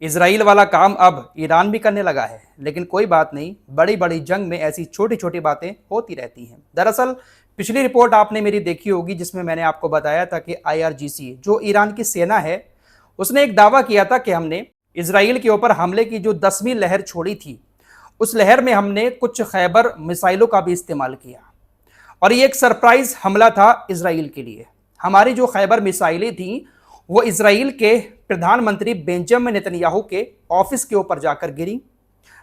Israel वाला काम अब ईरान भी करने लगा है, लेकिन कोई बात नहीं, बड़ी बड़ी जंग में ऐसी छोटी छोटी बातें होती रहती हैं। दरअसल पिछली रिपोर्ट आपने मेरी देखी होगी जिसमें मैंने आपको बताया था कि IRGC जो ईरान की सेना है उसने एक दावा किया था कि हमने इजराइल के ऊपर हमले की जो 10वीं लहर छोड़ी थी उस लहर में हमने कुछ खैबर मिसाइलों का भी इस्तेमाल किया और ये एक सरप्राइज हमला था इजराइल के लिए। हमारी जो खैबर मिसाइलें थी वो इजराइल के प्रधानमंत्री बेंजामिन नेतन्याहू के ऑफिस के ऊपर जाकर गिरी।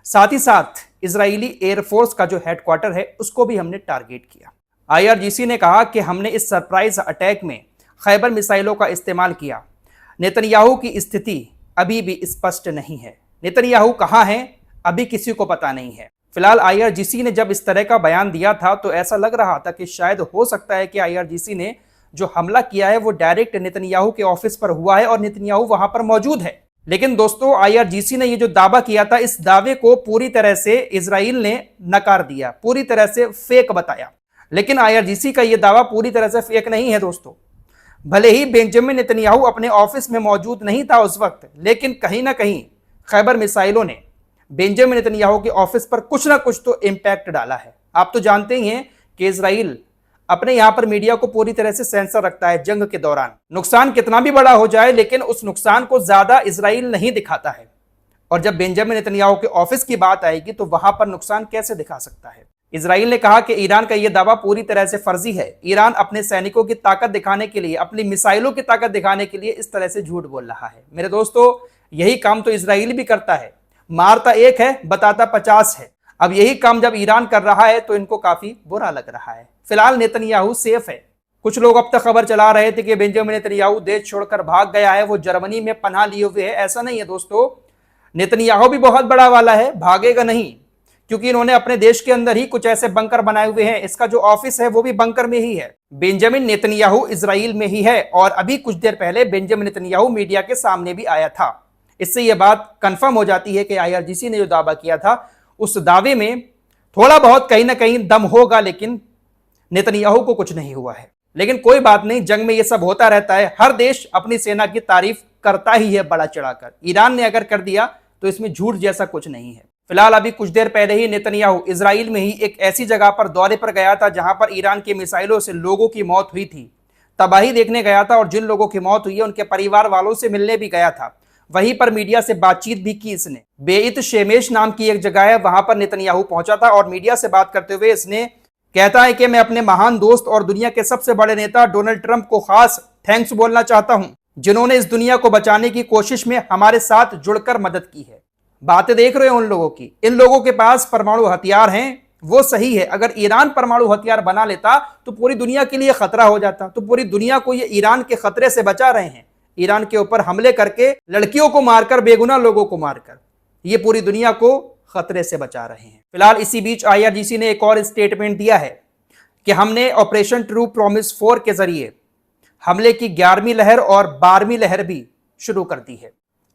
साथ ही साथ इजरायली एयरफोर्स का जो हेडक्वार्टर है उसको भी हमने टारगेट किया। IRGC ने कहा कि हमने इस सरप्राइज अटैक में खैबर मिसाइलों का इस्तेमाल किया। नेतन्याहू की स्थिति अभी भी स्पष्ट नहीं है। नेतन्याहू कहाँ हैं अभी किसी को पता नहीं है। फिलहाल IRGC ने जब इस तरह का बयान दिया था तो ऐसा लग रहा था कि शायद हो सकता है कि IRGC ने जो हमला किया है वो डायरेक्ट नेतन्याहू के ऑफिस पर हुआ है और नेतन्याहू वहां पर मौजूद है। लेकिन दोस्तों IRGC ने ये जो दावा किया था इस दावे को पूरी तरह से इजराइल ने नकार दिया, पूरी तरह से फेक बताया। लेकिन IRGC का ये दावा पूरी तरह से फेक नहीं है दोस्तों। भले ही बेंजामिन नेतन्याहू अपने ऑफिस में मौजूद नहीं था उस वक्त, लेकिन कहीं ना कहीं खैबर मिसाइलों ने बेंजामिन नेतन्याहू के ऑफिस पर कुछ ना कुछ तो इंपैक्ट डाला है। आप तो जानते ही हैं कि इजराइल अपने यहां पर मीडिया को पूरी तरह से सेंसर रखता है। जंग के दौरान नुकसान कितना भी बड़ा हो जाए लेकिन उस नुकसान को ज्यादा इजराइल नहीं दिखाता है, और जब बेंजामिन नेतन्याहू के ऑफिस की बात आएगी तो वहां पर नुकसान कैसे दिखा सकता है। इजराइल ने कहा कि ईरान का यह दावा पूरी तरह से फर्जी है। ईरान अपने सैनिकों की ताकत दिखाने के लिए, अपनी मिसाइलों की ताकत दिखाने के लिए इस तरह से झूठ बोल रहा है। मेरे दोस्तों यही काम तो इजराइल भी करता है, मारता एक है बताता 50 है। अब यही काम जब ईरान कर रहा है तो इनको काफी बुरा लग रहा है। फिलहाल नेतन्याहू सेफ है। कुछ लोग अब तक खबर चला रहे थे कि बेंजामिन नेतन्याहू देश छोड़कर भाग गया है, वो जर्मनी में पनाह लिए हुए है। ऐसा नहीं है दोस्तों, नेतन्याहू भी बहुत बड़ा वाला है, भागेगा नहीं, क्योंकि इन्होंने अपने देश के अंदर ही कुछ ऐसे बंकर बनाए हुए हैं। इसका जो ऑफिस है वो भी बंकर में ही है। बेंजामिन नेतन्याहू इजराइल में ही है और अभी कुछ देर पहले बेंजामिन नेतन्याहू मीडिया के सामने भी आया था। इससे यह बात कंफर्म हो जाती है कि IRGC ने जो दावा किया था उस दावे में थोड़ा बहुत कहीं ना कहीं दम होगा, लेकिन नेतन्याहू को कुछ नहीं हुआ है। लेकिन कोई बात नहीं, जंग में यह सब होता रहता है। हर देश अपनी सेना की तारीफ करता ही है बड़ा चढ़ाकर। ईरान ने अगर कर दिया तो इसमें झूठ जैसा कुछ नहीं है। फिलहाल अभी कुछ देर पहले ही नेतन्याहू इजराइल में ही एक ऐसी जगह पर दौरे पर गया था जहां पर ईरान की मिसाइलों से लोगों की मौत हुई थी। तबाही देखने गया था और जिन लोगों की मौत हुई है उनके परिवार वालों से मिलने भी गया था। वहीं पर मीडिया से बातचीत भी की इसने। बेइत शेमेश नाम की एक जगह है, वहां पर नेतन्याहू पहुंचा था और मीडिया से बात करते हुए इसने कहता है कि मैं अपने महान दोस्त और दुनिया के सबसे बड़े नेता डोनाल्ड ट्रंप को खास थैंक्स बोलना चाहता हूं, जिन्होंने इस दुनिया को बचाने की कोशिश में हमारे साथ जुड़कर मदद की है। बातें देख रहे हो उन लोगों की, इन लोगों के पास परमाणु हथियार हैं, वो सही है। अगर ईरान परमाणु हथियार बना लेता तो पूरी दुनिया के लिए खतरा हो जाता। तो पूरी दुनिया को ये ईरान के खतरे से बचा रहे हैं। ईरान के ऊपर हमले करके, लड़कियों को मारकर, बेगुनाह लोगों को मारकर ये पूरी दुनिया को खतरे से बचा रहे हैं। फिलहाल इसी बीच IRGC ने एक और स्टेटमेंट दिया है कि हमने ऑपरेशन ट्रू प्रॉमिस 4 के जरिए हमले की 11वीं लहर और 12वीं लहर भी शुरू कर दी है।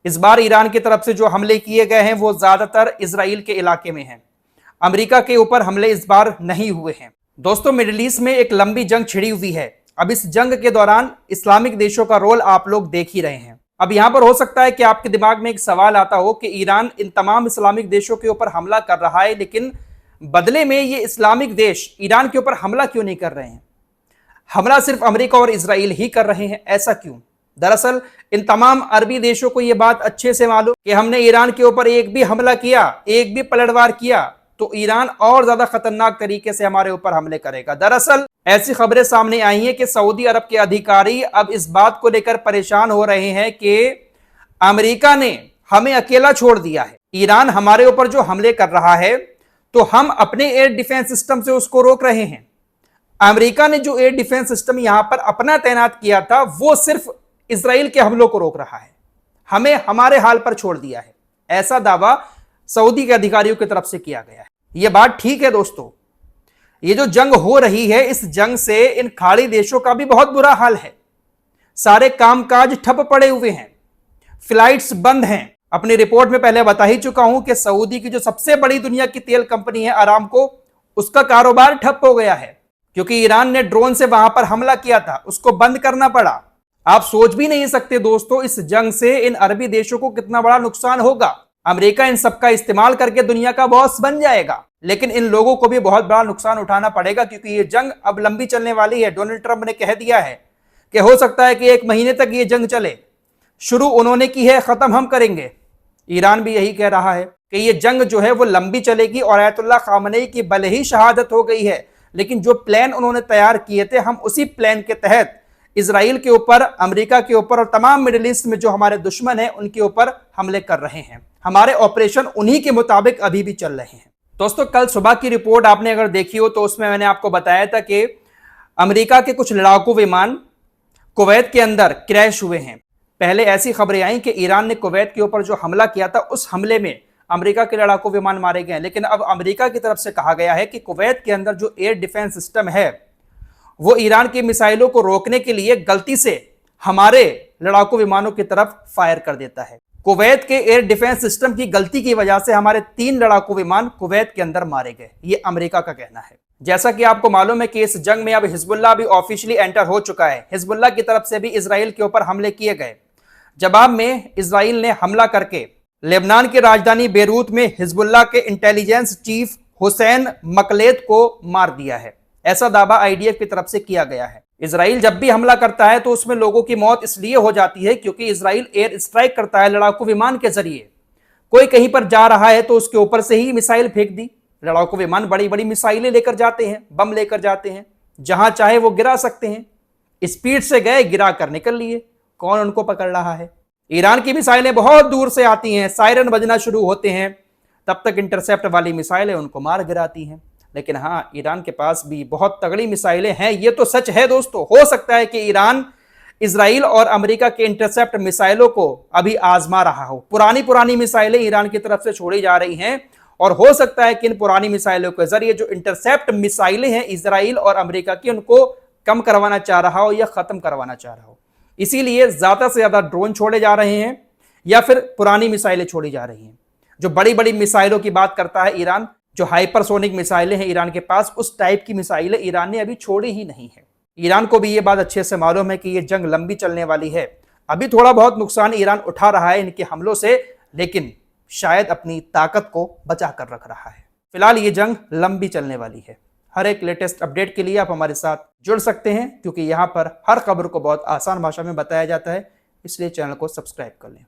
इस बार ईरान की तरफ से जो हमले किए गए हैं वो ज्यादातर इजराइल के इलाके में हैं। अमेरिका के ऊपर हमले इस बार नहीं हुए हैं। दोस्तों मिडिल ईस्ट में एक लंबी जंग छिड़ी हुई है। अब इस जंग के दौरान इस्लामिक देशों का रोल आप लोग देख ही रहे हैं। अब यहां पर हो सकता है कि आपके दिमाग में एक सवाल आता हो कि ईरान इन तमाम इस्लामिक देशों के ऊपर हमला कर रहा है, लेकिन बदले में ये इस्लामिक देश ईरान के ऊपर हमला क्यों नहीं कर रहे हैं? हमला सिर्फ अमेरिका और इजराइल ही कर रहे हैं, ऐसा क्यों? दरअसल इन तमाम अरबी देशों को यह बात अच्छे से मालूम कि हमने ईरान के ऊपर एक भी हमला किया, एक भी पलटवार किया तो ईरान और ज्यादा खतरनाक तरीके से हमारे ऊपर हमले करेगा। दरअसल ऐसी खबरें सामने आई हैं कि सऊदी अरब के अधिकारी अब इस बात को लेकर परेशान हो रहे हैं कि अमेरिका ने हमें अकेला छोड़ दिया है। ईरान हमारे ऊपर जो हमले कर रहा है तो हम अपने एयर डिफेंस सिस्टम से उसको रोक रहे हैं। अमेरिका ने जो एयर डिफेंस सिस्टम यहां पर अपना तैनात किया था वो सिर्फ इजराइल के हमलों को रोक रहा है, हमें हमारे हाल पर छोड़ दिया है। ऐसा दावा सऊदी के अधिकारियों की तरफ से किया गया है। यह बात ठीक है दोस्तों, ये जो जंग हो रही है इस जंग से इन खाड़ी देशों का भी बहुत बुरा हाल है। सारे कामकाज ठप पड़े हुए हैं, फ्लाइट्स बंद हैं। अपनी रिपोर्ट में पहले बता ही चुका हूं कि सऊदी की जो सबसे बड़ी दुनिया की तेल कंपनी है अरामको, उसका कारोबार ठप हो गया है क्योंकि ईरान ने ड्रोन से वहां पर हमला किया था, उसको बंद करना पड़ा। आप सोच भी नहीं सकते दोस्तों इस जंग से इन अरबी देशों को कितना बड़ा नुकसान होगा। अमेरिका इन सबका इस्तेमाल करके दुनिया का बॉस बन जाएगा, लेकिन इन लोगों को भी बहुत बड़ा नुकसान उठाना पड़ेगा, क्योंकि ये जंग अब लंबी चलने वाली है। डोनाल्ड ट्रंप ने कह दिया है कि हो सकता है कि 1 महीने तक ये जंग चले। शुरू उन्होंने की है, खत्म हम करेंगे। ईरान भी यही कह रहा है कि ये जंग जो है वो लंबी चलेगी और आयतुल्लाह खामनेई की भले ही शहादत हो गई है, लेकिन जो प्लान उन्होंने तैयार किए थे, हम उसी प्लान के तहत इजराइल के ऊपर, अमेरिका के ऊपर और तमाम मिडिल ईस्ट में जो हमारे दुश्मन हैं उनके ऊपर हमले कर रहे हैं। हमारे ऑपरेशन उन्हीं के मुताबिक अभी भी चल रहे हैं। दोस्तों, कल सुबह की रिपोर्ट आपने अगर देखी हो तो उसमें मैंने आपको बताया था कि अमेरिका के कुछ लड़ाकू विमान कुवैत के अंदर क्रैश हुए हैं। पहले ऐसी खबरें आई कि ईरान ने कुवैत के ऊपर जो हमला किया था उस हमले में अमेरिका के लड़ाकू विमान मारे गए, लेकिन अब अमेरिका की तरफ से कहा गया है कि कुवैत के अंदर जो एयर डिफेंस सिस्टम है वो ईरान की मिसाइलों को रोकने के लिए गलती से हमारे लड़ाकू विमानों की तरफ फायर कर देता है। कुवैत के एयर डिफेंस सिस्टम की गलती की वजह से हमारे 3 लड़ाकू विमान कुवैत के अंदर मारे गए, ये अमेरिका का कहना है। जैसा कि आपको मालूम है कि इस जंग में अब हिजबुल्लाह भी ऑफिशियली एंटर हो चुका है। हिजबुल्लाह की तरफ से भी इजराइल के ऊपर हमले किए गए। जवाब में इजराइल ने हमला करके लेबनान की राजधानी बेरूत में हिजबुल्लाह के इंटेलिजेंस चीफ हुसैन मकलेद को मार दिया है। ऐसा दावा आईडीएफ की तरफ से किया गया है। इजराइल जब भी हमला करता है तो उसमें लोगों की मौत इसलिए हो जाती है क्योंकि इजराइल एयर स्ट्राइक करता है लड़ाकू विमान के जरिए। कोई कहीं पर जा रहा है तो उसके ऊपर से ही मिसाइल फेंक दी। लड़ाकू विमान बड़ी बड़ी मिसाइलें लेकर जाते हैं, बम लेकर जाते हैं, जहां चाहे वो गिरा सकते हैं। स्पीड से गए, गिरा कर निकल लिए, कौन उनको पकड़ रहा है? ईरान की मिसाइलें बहुत दूर से आती हैं, सायरन बजना शुरू होते हैं, तब तक इंटरसेप्ट वाली मिसाइलें उनको मार गिराती हैं। लेकिन हाँ, ईरान के पास भी बहुत तगड़ी मिसाइलें हैं, ये तो सच है दोस्तों। हो सकता है कि ईरान इजराइल और अमेरिका के इंटरसेप्ट मिसाइलों को अभी आजमा रहा हो। पुरानी मिसाइलें ईरान की तरफ से छोड़ी जा रही हैं और हो सकता है कि इन पुरानी मिसाइलों के जरिए जो इंटरसेप्ट मिसाइलें हैं इजराइल और अमेरिका की, उनको कम करवाना चाह रहा हो या खत्म करवाना चाह रहा हो। इसीलिए ज्यादा से ज्यादा ड्रोन छोड़े जा रहे हैं या फिर पुरानी मिसाइलें छोड़ी जा रही हैं। जो बड़ी बड़ी मिसाइलों की बात करता है ईरान, जो हाइपरसोनिक मिसाइलें हैं ईरान के पास, उस टाइप की मिसाइलें ईरान ने अभी छोड़ी ही नहीं है। ईरान को भी ये बात अच्छे से मालूम है कि ये जंग लंबी चलने वाली है। अभी थोड़ा बहुत नुकसान ईरान उठा रहा है इनके हमलों से, लेकिन शायद अपनी ताकत को बचा कर रख रहा है। फिलहाल ये जंग लंबी चलने वाली है। हर एक लेटेस्ट अपडेट के लिए आप हमारे साथ जुड़ सकते हैं, क्योंकि यहाँ पर हर खबर को बहुत आसान भाषा में बताया जाता है, इसलिए चैनल को सब्सक्राइब कर लें।